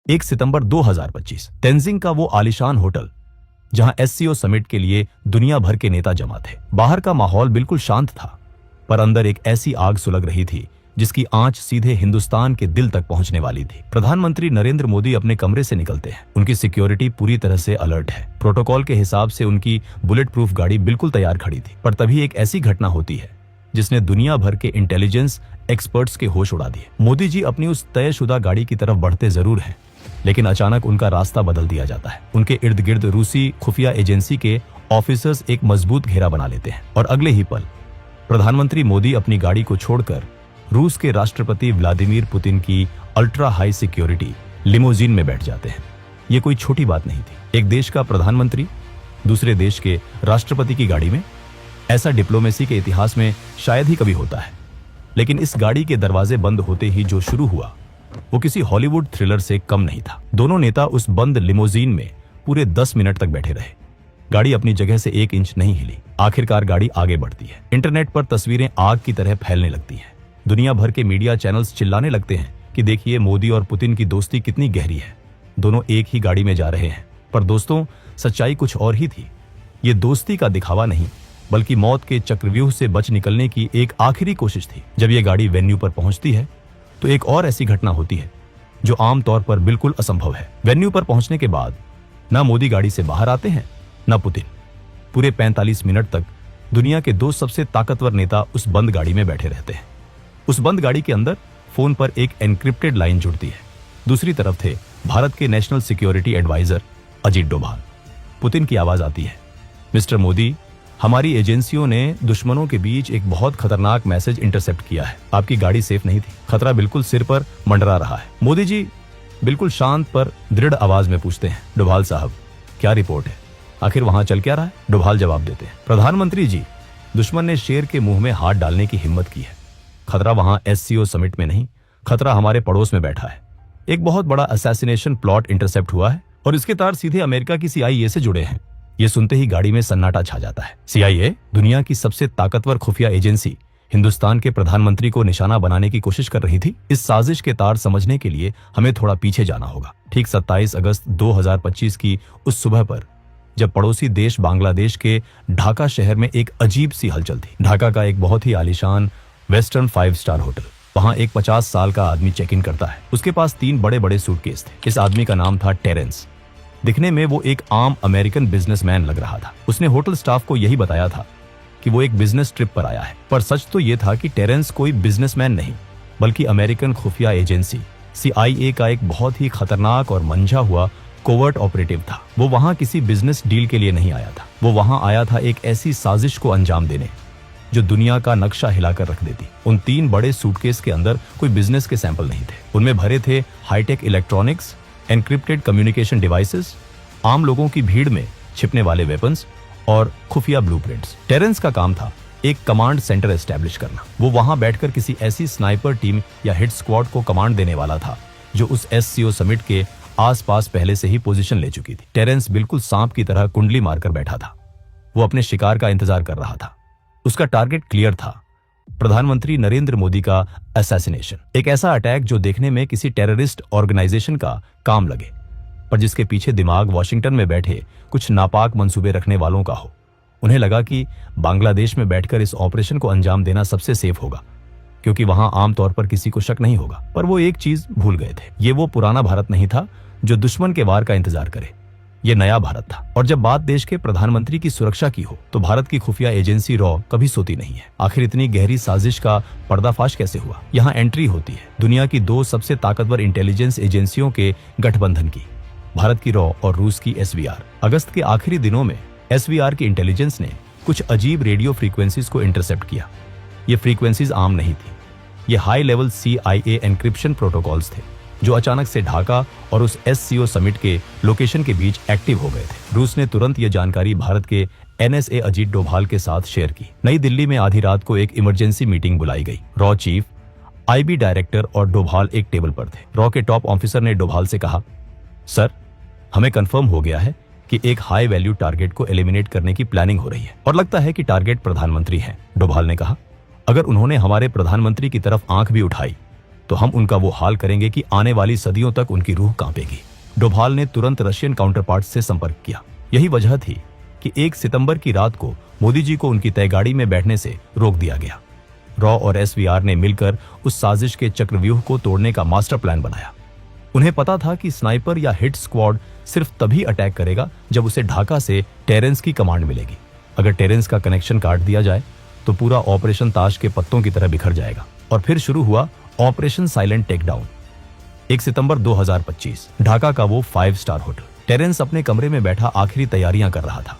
1 सितंबर 2025 तेंजिंग का वो आलीशान होटल जहां एससीओ समिट के लिए दुनिया भर के नेता जमा थे। बाहर का माहौल बिल्कुल शांत था, पर अंदर एक ऐसी आग सुलग रही थी जिसकी आंच सीधे हिंदुस्तान के दिल तक पहुंचने वाली थी। प्रधानमंत्री नरेंद्र मोदी अपने कमरे से निकलते हैं। उनकी सिक्योरिटी पूरी तरह से अलर्ट है। प्रोटोकॉल के हिसाब से उनकी बुलेट प्रूफ गाड़ी बिल्कुल तैयार खड़ी थी। पर तभी एक ऐसी घटना होती है जिसने दुनिया भर के इंटेलिजेंस एक्सपर्ट्स के होश उड़ा दिए। मोदी जी अपनी उस तयशुदा गाड़ी की तरफ बढ़ते जरूर हैं, लेकिन अचानक उनका रास्ता बदल दिया जाता है। उनके इर्द गिर्द रूसी खुफिया एजेंसी के ऑफिसर्स एक मजबूत घेरा बना लेते हैं और अगले ही पल प्रधानमंत्री मोदी अपनी गाड़ी को छोड़कर रूस के राष्ट्रपति व्लादिमीर पुतिन की अल्ट्रा हाई सिक्योरिटी लिमोजीन में बैठ जाते हैं। ये कोई छोटी बात नहीं थी। एक देश का प्रधानमंत्री दूसरे देश के राष्ट्रपति की गाड़ी में, ऐसा डिप्लोमेसी के इतिहास में शायद ही कभी होता है। लेकिन इस गाड़ी के दरवाजे बंद होते ही जो शुरू हुआ वो किसी हॉलीवुड थ्रिलर से कम नहीं था। दोनों नेता उस बंद लिमोजीन में पूरे 10 मिनट तक बैठे रहे। गाड़ी अपनी जगह से 1 इंच नहीं हिली। आखिरकार गाड़ी आगे बढ़ती है। इंटरनेट पर तस्वीरें आग की तरह फैलने लगती हैं। दुनिया भर के मीडिया चैनल्स चिल्लाने लगते हैं कि देखिए मोदी और पुतिन की दोस्ती कितनी गहरी है। दोनों एक ही गाड़ी में जा रहे हैं। पर दोस्तों, सच्चाई कुछ और ही थी। ये दोस्ती का दिखावा नहीं, बल्कि मौत के चक्रव्यूह से बच निकलने की एक आखिरी कोशिश थी। जब ये गाड़ी वेन्यू पर पहुंचती है तो एक और ऐसी घटना होती है जो आमतौर पर बिल्कुल असंभव है। वेन्यू पर पहुंचने के बाद ना मोदी गाड़ी से बाहर आते हैं ना पुतिन। पूरे 45 मिनट तक दुनिया के 2 सबसे ताकतवर नेता उस बंद गाड़ी में बैठे रहते हैं। उस बंद गाड़ी के अंदर फोन पर एक एनक्रिप्टेड लाइन जुड़ती है। दूसरी तरफ थे भारत के national security adviser Ajit Doval. Putin की आवाज आती है, मिस्टर मोदी, हमारी एजेंसियों ने दुश्मनों के बीच एक बहुत खतरनाक मैसेज इंटरसेप्ट किया है। आपकी गाड़ी सेफ नहीं थी। खतरा बिल्कुल सिर पर मंडरा रहा है। मोदी जी बिल्कुल शांत पर दृढ़ आवाज में पूछते हैं, डोभाल साहब, क्या रिपोर्ट है? आखिर वहां चल क्या रहा है? डोभाल जवाब देते हैं, प्रधानमंत्री जी, दुश्मन ने शेर के मुंह में हाथ डालने की हिम्मत की है। खतरा वहां एससीओ समिट में नहीं, खतरा हमारे पड़ोस में बैठा है। एक बहुत बड़ा असैसिनेशन प्लॉट इंटरसेप्ट हुआ है और इसके तार सीधे अमेरिका की सीआईए से जुड़े हैं। ये सुनते ही गाड़ी में सन्नाटा छा जाता है। सीआईए, दुनिया की सबसे ताकतवर खुफिया एजेंसी, हिंदुस्तान के प्रधानमंत्री को निशाना बनाने की कोशिश कर रही थी। इस साजिश के तार समझने के लिए हमें थोड़ा पीछे जाना होगा। ठीक 27 अगस्त 2025 की उस सुबह पर, जब पड़ोसी देश बांग्लादेश के ढाका शहर में एक अजीब सी हलचल थी। ढाका का एक बहुत ही आलीशान वेस्टर्न 5 स्टार होटल। वहां एक 50 साल का आदमी चेक इन करता है। उसके पास 3 बड़े बड़े सूटकेस थे। इस आदमी का नाम था टेरेंस। दिखने में वो एक आम अमेरिकन बिजनेसमैन लग रहा था। उसने होटल स्टाफ को यही बताया था कि वो एक बिजनेस ट्रिप पर आया है। पर सच तो ये था कि टेरेंस कोई बिजनेसमैन नहीं, बल्कि अमेरिकन खुफिया एजेंसी सीआईए का एक बहुत ही खतरनाक और मंझा हुआ कोवर्ट ऑपरेटिव था। वो वहां किसी बिजनेस डील के लिए नहीं आया था। वो वहां आया था एक ऐसी साजिश को अंजाम देने जो दुनिया का नक्शा हिलाकर रख देती। उन 3 बड़े सूटकेस के अंदर कोई बिजनेस के सैंपल नहीं थे। उनमें भरे थे high tech electronics, encrypted communication devices, आम लोगों की भीड़ में छिपने वाले वेपन्स और खुफिया ब्लूप्रिंट्स। टेरेंस का काम था एक कमांड सेंटर एस्टेब्लिश करना। वो वहां बैठकर किसी ऐसी स्नाइपर टीम या हिट स्क्वाड को कमांड देने वाला था जो उस एससीओ समिट के आसपास पहले से ही पोजीशन ले चुकी थी। टेरेंस बिल्कुल सांप की तरह कुंडली मारकर बैठा था। वो अपने शिकार का इंतजार कर रहा था। उसका टारगेट क्लियर था, प्रधानमंत्री नरेंद्र मोदी का असैसिनेशन। एक ऐसा अटैक जो देखने में किसी टेररिस्ट ऑर्गेनाइजेशन का काम लगे, पर जिसके पीछे दिमाग वॉशिंगटन में बैठे कुछ नापाक मंसूबे रखने वालों का हो। उन्हें लगा कि बांग्लादेश में बैठकर इस ऑपरेशन को अंजाम देना सबसे सेफ होगा, क्योंकि वहां आमतौर पर किसी को शक नहीं होगा। पर वो एक चीज भूल गए थे, ये वो पुराना भारत नहीं था जो दुश्मन के वार का इंतजार करे। ये नया भारत था। और जब बात देश के प्रधानमंत्री की सुरक्षा की हो तो भारत की खुफिया एजेंसी रॉ कभी सोती नहीं है। आखिर इतनी गहरी साजिश का पर्दाफाश कैसे हुआ? यहाँ एंट्री होती है दुनिया की 2 सबसे ताकतवर इंटेलिजेंस एजेंसियों के गठबंधन की, भारत की रॉ और रूस की एसवीआर। अगस्त के आखिरी दिनों में एसवीआर की इंटेलिजेंस ने कुछ अजीब रेडियो फ्रीक्वेंसीज को इंटरसेप्ट किया। ये फ्रीक्वेंसीज आम नहीं थी। ये high level CIA encryption protocols थे जो अचानक से ढाका और उस एससीओ समिट के लोकेशन के बीच एक्टिव हो गए थे। रूस ने तुरंत ये जानकारी भारत के एनएसए अजीत डोभाल के साथ शेयर की। नई दिल्ली में आधी रात को एक इमरजेंसी मीटिंग बुलाई गई। रॉ चीफ, आईबी डायरेक्टर और डोभाल एक टेबल पर थे। रॉ के टॉप ऑफिसर ने डोभाल से कहा, सर, हमें कंफर्म हो गया है कि एक हाई वैल्यू टारगेट को एलिमिनेट करने की प्लानिंग हो रही है और लगता है कि टारगेट प्रधानमंत्री हैं। डोभाल ने कहा, अगर उन्होंने हमारे प्रधानमंत्री की तरफ आंख भी उठाई तो हम उनका वो हाल करेंगे कि आने वाली सदियों तक उनकी रूह कांपेगी। डोभाल ने तुरंत रशियन काउंटरपार्ट से संपर्क किया। यही वजह थी कि 1 सितंबर की रात को मोदी जी को उनकी तय गाड़ी में बैठने से रोक दिया गया। रॉ और एसवीआर ने मिलकर उस साजिश के चक्रव्यूह को तोड़ने का मास्टर प्लान बनाया। उन्हें पता था कि स्नाइपर या हिट स्क्वाड सिर्फ तभी अटैक करेगा जब उसे ढाका से टेरेंस की कमांड मिलेगी। अगर टेरेंस का कनेक्शन काट दिया जाए तो पूरा ऑपरेशन ताश के पत्तों की तरह बिखर जाएगा। और फिर शुरू हुआ ऑपरेशन साइलेंट टेकडाउन। 1 सितंबर 2025 ढाका का वो 5 स्टार होटल। टेरेंस अपने कमरे में बैठा आखिरी तैयारियां कर रहा था।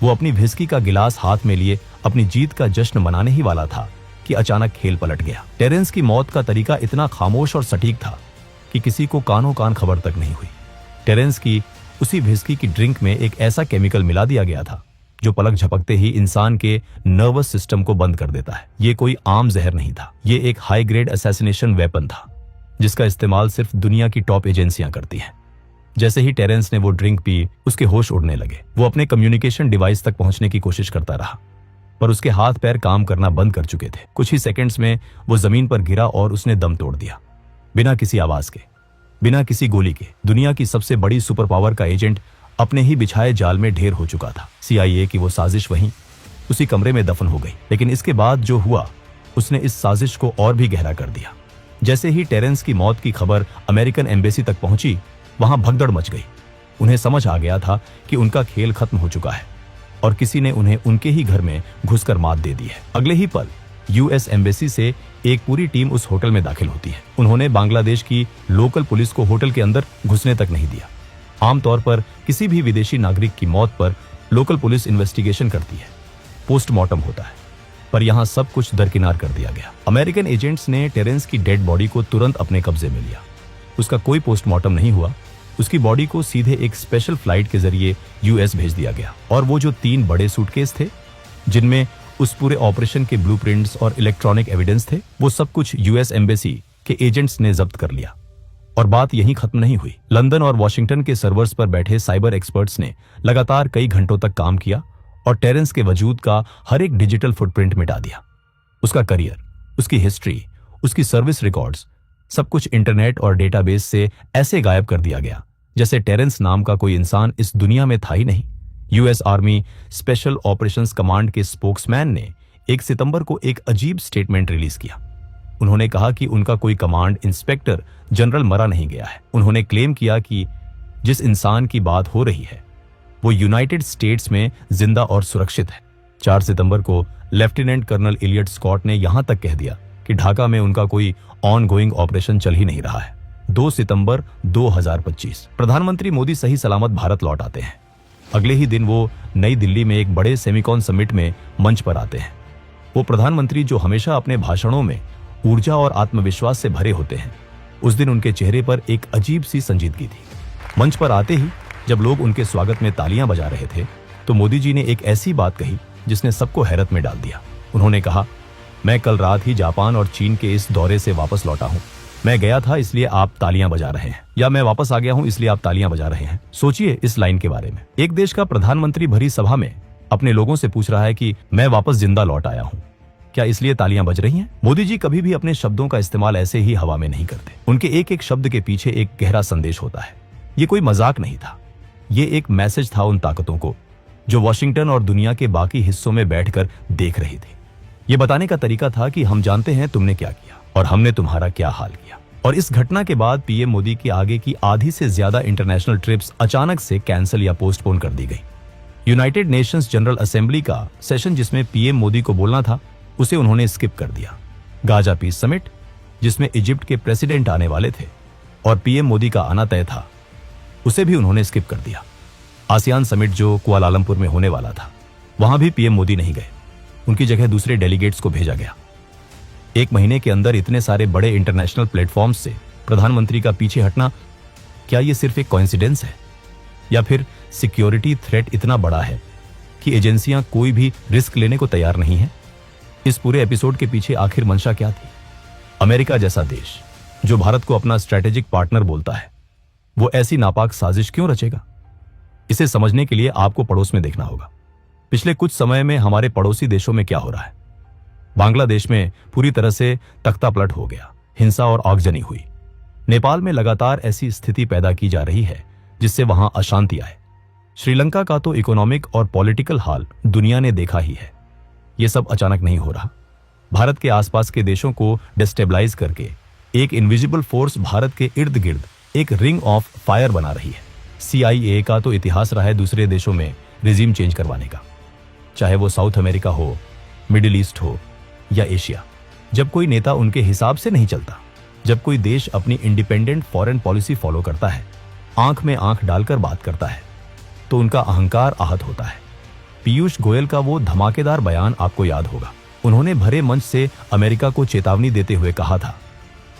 वो अपनी व्हिस्की का गिलास हाथ में लिए अपनी जीत का जश्न मनाने ही वाला था कि अचानक खेल पलट गया। टेरेंस की मौत का तरीका इतना खामोश और सटीक था कि किसी को कानों कान खबर तक नहीं हुई। टेरेंस की उसी व्हिस्की की ड्रिंक में एक ऐसा केमिकल मिला दिया गया था जो पलक झपकते ही इंसान के नर्वस सिस्टम को बंद कर देता है। ये कोई आम जहर नहीं था, ये एक हाई ग्रेड असैसिनेशन वेपन था जिसका इस्तेमाल सिर्फ दुनिया की टॉप एजेंसियां करती हैं। जैसे ही टेरेंस ने वो ड्रिंक पी, उसके होश उड़ने लगे। वो अपने कम्युनिकेशन डिवाइस तक पहुंचने की कोशिश करता रहा, पर उसके हाथ पैर काम करना बंद कर चुके थे। कुछ ही सेकंड्स में वो जमीन पर गिरा और उसने दम तोड़ दिया, बिना किसी आवाज के, बिना किसी गोली के। दुनिया की सबसे बड़ी सुपर पावर का एजेंट अपने ही बिछाए जाल में ढेर हो चुका था। CIA की वो साजिश वहीं उसी कमरे में दफन हो गई। लेकिन इसके बाद जो हुआ उसने इस साजिश को और भी गहरा कर दिया। जैसे ही टेरेंस की मौत की खबर अमेरिकन एम्बेसी तक पहुंची, वहां भगदड़ मच गई। उन्हें समझ आ गया था कि उनका खेल खत्म हो चुका है और किसी ने उन्हें उनके ही घर में घुसकर मात दे दी है। अगले ही पल US एम्बेसी से एक पूरी टीम उस होटल में दाखिल होती है। उन्होंने बांग्लादेश की लोकल पुलिस को होटल के अंदर घुसने तक नहीं दिया। आमतौर पर किसी भी विदेशी नागरिक की मौत पर लोकल पुलिस इन्वेस्टिगेशन करती है, पोस्टमार्टम होता है, पर यहां सब कुछ दरकिनार कर दिया गया। अमेरिकन एजेंट्स ने टेरेंस की डेड बॉडी को तुरंत अपने कब्जे में लिया। उसका कोई पोस्टमार्टम नहीं हुआ। उसकी बॉडी को सीधे एक स्पेशल फ्लाइट के जरिए US भेज दिया गया। और वो जो 3 बड़े सूटकेस थे जिनमें उस पूरे ऑपरेशन के ब्लूप्रिंट्स और इलेक्ट्रॉनिक एविडेंस थे, वो सब कुछ US एम्बेसी के एजेंट्स ने जब्त कर लिया। और बात यहीं खत्म नहीं हुई। लंदन और वॉशिंगटन के सर्वर्स पर बैठे साइबर एक्सपर्ट्स ने लगातार कई घंटों तक काम किया और टेरेंस के वजूद का हर एक डिजिटल फुटप्रिंट मिटा दिया। उसका करियर, उसकी हिस्ट्री, उसकी सर्विस रिकॉर्ड्स, सब कुछ इंटरनेट और डेटाबेस से ऐसे गायब कर दिया गया जैसे टेरेंस नाम का कोई इंसान इस दुनिया में था ही नहीं। US army special operations command के स्पोक्समैन ने 1 सितंबर को एक अजीब स्टेटमेंट रिलीज किया। उन्होंने कहा कि उनका कोई कमांड इंस्पेक्टर जनरल मरा नहीं गया है। उन्होंने क्लेम किया कि जिस इंसान की बात हो रही है वो यूनाइटेड स्टेट्स में जिंदा और सुरक्षित है। 4 सितंबर को लेफ्टिनेंट कर्नल इलियट स्कॉट ने यहां तक कह दिया कि ढाका में उनका कोई ऑन गोइंग ऑपरेशन चल ही नहीं रहा है। 2 सितंबर 2025 प्रधानमंत्री मोदी सही सलामत भारत लौट आते हैं। अगले ही दिन वो नई दिल्ली में एक बड़े सेमिकॉन समिट में मंच पर आते हैं। वो प्रधानमंत्री जो हमेशा अपने भाषणों में ऊर्जा और आत्मविश्वास से भरे होते हैं, उस दिन उनके चेहरे पर एक अजीब सी संजीदगी थी। मंच पर आते ही जब लोग उनके स्वागत में तालियां बजा रहे थे तो मोदी जी ने एक ऐसी बात कही जिसने सबको हैरत में डाल दिया। उन्होंने कहा, मैं कल रात ही जापान और चीन के इस दौरे से वापस लौटा हूं। मैं गया था इसलिए आप तालियां बजा रहे हैं, या मैं वापस आ गया हूं इसलिए आप तालियां बजा रहे हैं। सोचिए इस लाइन के बारे में। एक देश का प्रधानमंत्री भरी सभा में अपने लोगों से पूछ रहा है कि मैं वापस जिंदा लौट आया हूं, क्या इसलिए तालियां बज रही हैं? मोदी जी कभी भी अपने शब्दों का इस्तेमाल ऐसे ही हवा में नहीं करते। उनके एक एक शब्द के पीछे एक गहरा संदेश होता है। ये कोई मजाक नहीं था, ये एक मैसेज था उन ताकतों को जो वॉशिंगटन और दुनिया के बाकी हिस्सों में बैठकर देख रही थी। ये बताने का तरीका था कि हम जानते हैं तुमने क्या किया और हमने तुम्हारा क्या हाल किया। और इस घटना के बाद पीएम मोदी की आगे की आधी से ज्यादा इंटरनेशनल ट्रिप्स अचानक से कैंसिल या पोस्टपोन कर दी गई। यूनाइटेड नेशंस जनरल असेंबली का सेशन जिसमें पीएम मोदी को बोलना था, उसे उन्होंने स्किप कर दिया। गाजा पीस समिट जिसमें इजिप्ट के प्रेसिडेंट आने वाले थे और पीएम मोदी का आना तय था, उसे भी उन्होंने स्किप कर दिया। आसियान समिट जो कुआलालंपुर में होने वाला था, वहां भी पीएम मोदी नहीं गए। उनकी जगह दूसरे डेलीगेट्स को भेजा गया। 1 महीने के अंदर इतने सारे बड़े इंटरनेशनल प्लेटफॉर्म्स से प्रधानमंत्री का पीछे हटना, क्या ये सिर्फ एक कोइंसिडेंस है या फिर सिक्योरिटी थ्रेट इतना बड़ा है कि एजेंसियां कोई भी रिस्क लेने को तैयार नहीं है? इस पूरे एपिसोड के पीछे आखिर मंशा क्या थी? अमेरिका जैसा देश जो भारत को अपना स्ट्रेटेजिक पार्टनर बोलता है, वो ऐसी नापाक साजिश क्यों रचेगा? इसे समझने के लिए आपको पड़ोस में देखना होगा। पिछले कुछ समय में हमारे पड़ोसी देशों में क्या हो रहा है। बांग्लादेश में पूरी तरह से तख्तापलट हो गया। हिंसा और आगजनी हुई। नेपाल में लगातार ऐसी स्थिति पैदा की जा रही है जिससे वहां अशांति आए। श्रीलंका का तो इकोनॉमिक और पॉलिटिकल हाल दुनिया ने देखा ही है। यह सब अचानक नहीं हो रहा। भारत के आसपास के देशों को डिस्टेबलाइज करके एक इनविजिबल फोर्स भारत के इर्द गिर्द एक रिंग ऑफ फायर बना रही है। CIA का तो इतिहास रहा है दूसरे देशों में रिजीम चेंज करवाने का, चाहे वो साउथ अमेरिका हो, मिडिल ईस्ट हो या एशिया। जब कोई नेता उनके हिसाब से नहीं चलता, जब कोई देश अपनी इंडिपेंडेंट फॉरेन पॉलिसी फॉलो करता है, आंख में आंख डालकर बात करता है, तो उनका अहंकार आहत होता है। पीयूष गोयल का वो धमाकेदार बयान आपको याद होगा। उन्होंने भरे मंच से अमेरिका को चेतावनी देते हुए कहा था,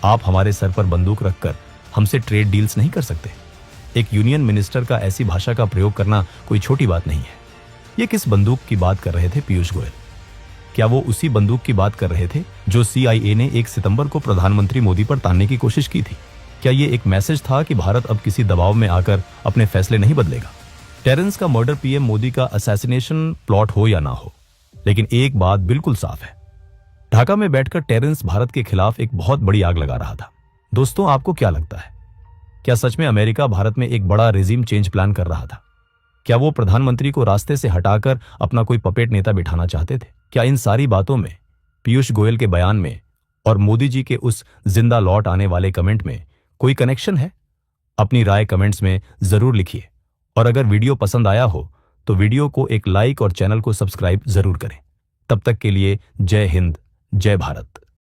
आप हमारे सर पर बंदूक रखकर हमसे ट्रेड डील्स नहीं कर सकते। एक यूनियन मिनिस्टर का ऐसी भाषा का प्रयोग करना कोई छोटी बात नहीं है। ये किस बंदूक की बात कर रहे थे पीयूष गोयल? क्या वो उसी बंदूक की बात कर रहे थे जो CIA ने 1 सितंबर को प्रधानमंत्री मोदी पर तानने की कोशिश की थी? क्या ये एक मैसेज था कि भारत अब किसी दबाव में आकर अपने फैसले नहीं बदलेगा? टेरेंस का मर्डर PM मोदी का असैसिनेशन प्लॉट हो या ना हो, लेकिन एक बात बिल्कुल साफ है, ढाका में बैठकर टेरेंस भारत के खिलाफ एक बहुत बड़ी आग लगा रहा था। दोस्तों, आपको क्या लगता है? क्या सच में अमेरिका भारत में एक बड़ा रेजिम चेंज प्लान कर रहा था? क्या वो प्रधानमंत्री को रास्ते से हटाकर अपना कोई पपेट नेता बिठाना चाहते थे? क्या इन सारी बातों में, पीयूष गोयल के बयान में और मोदी जी के उस जिंदा लौट आने वाले कमेंट में कोई कनेक्शन है? अपनी राय कमेंट्स में जरूर लिखिए और अगर वीडियो पसंद आया हो तो वीडियो को एक लाइक और चैनल को सब्सक्राइब जरूर करें। तब तक के लिए जय हिंद, जय भारत।